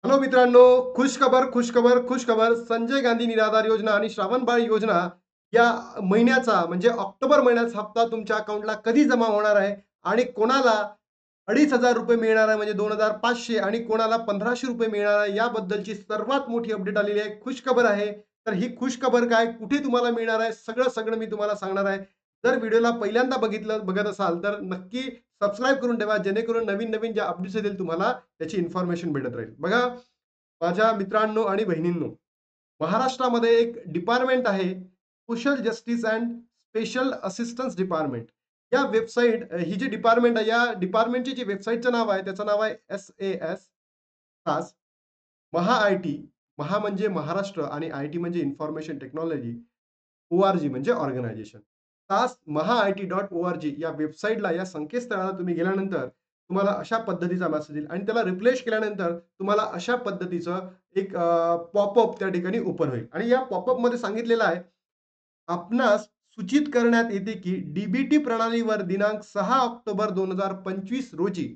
Hello मित्रांनो, खुशखबर, खुशखबर, खुशखबर. संजय गांधी निराधार योजना आणि श्रावणबाळ योजना या महिन्याचा म्हणजे ऑक्टोबर महिन्याचा हप्ता तुमच्या अकाउंटला कधी जमा होणार आहे आणि कोणाला ₹2,500 मिळणार आहे म्हणजे 2,500 आणि कोणाला ₹1,500 मिळणार आहे याबद्दलची सर्वात मोठी अपडेट आलेली आहे. खुशखबर आहे. तर ही खुशखबर काय, कुठे तुम्हाला मिळणार आहे, सगळं मी तुम्हाला सांगणार आहे. जर व्हिडिओला पहिल्यांदा बघत असाल तर नक्की सबस्क्राईब करून ठेवा जेणेकरून नवीन-नवीन ज्या अपडेट्स येतील तुम्हाला त्याची इन्फॉर्मेशन भेटत राहील. बघा माझ्या मित्रांनो आणि बहिणींनो, महाराष्ट्रामध्ये एक डिपार्टमेंट आहे, social justice and special assistance department. या वेबसाईट ही जी डिपार्टमेंट आहे, या डिपार्टमेंटची जी वेबसाईटचं नाव आहे, त्याचं नाव आहे SAS तास महा-आय-टी. महा म्हणजे महाराष्ट्र आणि आय-टी म्हणजे इन्फॉर्मेशन टेक्नॉलॉजी. ओ-आर-जी म्हणजे ऑर्गनायझेशन. तास maha-it.org या वेबसाईटला, या संकेतस्थळाला तुम्ही गेल्यानंतर तुम्हाला अशा पद्धतीचा मेसेज येईल आणि त्याला रिफ्रेश केल्यानंतर तुम्हाला अशा पद्धतीचं एक पॉपअप त्या ठिकाणी ओपन होईल आणि या पॉपअपमध्ये सांगितलेलं आहे, आपणास सूचित करण्यात येते की डी प्रणालीवर दिनांक 6 ऑक्टोबर 2025 रोजी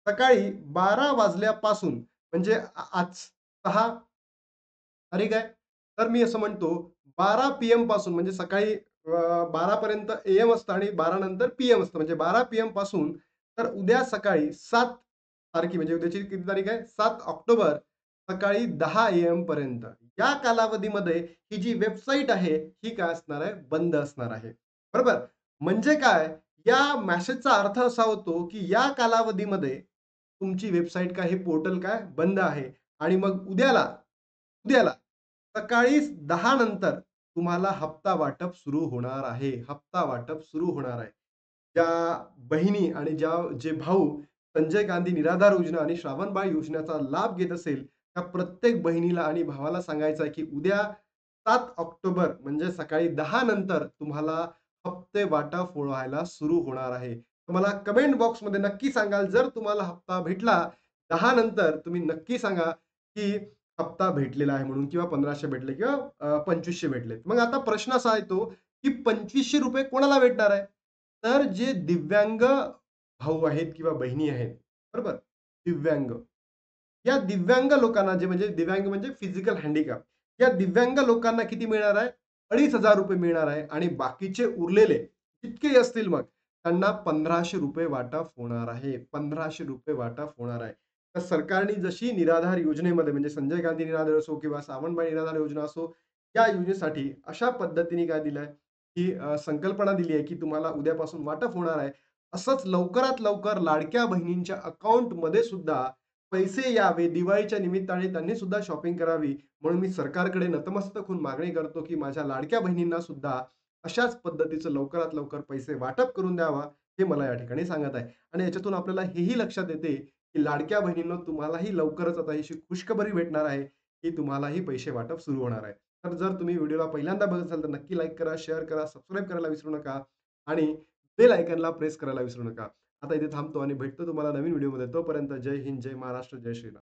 सकाळी 12 वाजल्यापासून म्हणजे आज 6 तारीख आहे. तर मी असं म्हणतो 12 पी-एम पासून म्हणजे सकाळी 12 पर्यंत एएम असतं आणि 12 नंतर पीएम असतं. म्हणजे 12 पीएम पासून तर उद्या सकाळी 7 तारखे म्हणजे उद्याची किती तारीख आहे? 7 ऑक्टोबर सकाळी 10 एएम पर्यंत. या कालावधीमध्ये ही जी वेबसाईट आहे, ही काय असणार आहे? बंद असणार आहे. बरोबर? म्हणजे काय? या मेसेजचा अर्थ असा होतो, की या कालावधीमध्ये तुमची वेबसाईट काय, हे पोर्टल काय बंद आहे आणि मग उद्याला सकाळी 10 नंतर तुम्हाला हप्ता वाटप सुरू होणार आहे. हप्ता वाटप सुरू होणार आहे. ज्या बहिणी आणि जे भाऊ संजय गांधी निराधार योजना आणि श्रावणबाळ योजनेचा लाभ घेत असेल, त्या प्रत्येक बहिणीला आणि भावाला सांगायचं आहे, की उद्या 7 ऑक्टोबर म्हणजे सकाळी 10 नंतर तुम्हाला हप्ते वाटप व्हायला सुरू होणार आहे. तर मला कमेंट बॉक्समध्ये नक्की सांगाल, जर तुम्हाला हप्ता भेटला 10 नंतर तुम्ही नक्की सांगा, की हप्ता भेटलेला आहे म्हणून किंवा 1500 भेटले किंवा 2500 भेटलेत. मग आता प्रश्न असा येतो, की ₹2500 कोणाला भेटणार आहे? तर जे दिव्यांग भाऊ आहेत किंवा बहिणी आहेत, बरोबर? दिव्यांग. या दिव्यांग लोकांना जे म्हणजे दिव्यांग म्हणजे फिजिकल हँडिकॅप. या दिव्यांग लोकांना किती मिळणार आहे? ₹2,500 मिळणार आहे आणि बाकीचे उरलेले जितकेही असतील मग त्यांना ₹1,500 वाटप होणार आहे. ₹1,500 वाटप होणार आहे. तर सरकारने जशी निराधार योजनेमध्ये म्हणजे संजय गांधी निराधार असो किंवा सावंतबाई निराधार योजना असो, या योजनेसाठी अशा पद्धतीने काय दिलंय, की संकल्पना दिली आहे, की तुम्हाला उद्यापासून वाटप होणार आहे. असंच लवकरात लवकर लाडक्या बहिणींच्या अकाउंटमध्ये सुद्धा पैसे यावे, दिवाळीच्या निमित्ताने त्यांनी सुद्धा शॉपिंग करावी, म्हणून मी सरकारकडे नतमस्तक होऊन मागणी करतो, की माझ्या लाडक्या बहिणींना सुद्धा अशाच पद्धतीचं लवकरात लवकर पैसे वाटप करून द्यावा, हे मला या ठिकाणी सांगत आहे. आणि याच्यातून आपल्याला हेही लक्षात येते, की लाडक्या बहिणींनो तुम्हालाही लवकरच आता ही खुशखबरी भेटणार आहे, की तुम्हालाही पैसे वाटप सुरू होणार आहे. तर जर तुम्ही व्हिडिओला पहिल्यांदा बघत असाल, तर नक्की लाईक करा, शेअर करा, सबस्क्राईब करायला विसरू नका आणि बेल आयकॉनला प्रेस करायला विसरू नका. आता इथे थांबतो आणि भेटतो तुम्हाला नवीन व्हिडिओमध्ये. तोपर्यंत जय हिंद, जय महाराष्ट्र, जय श्रीराम.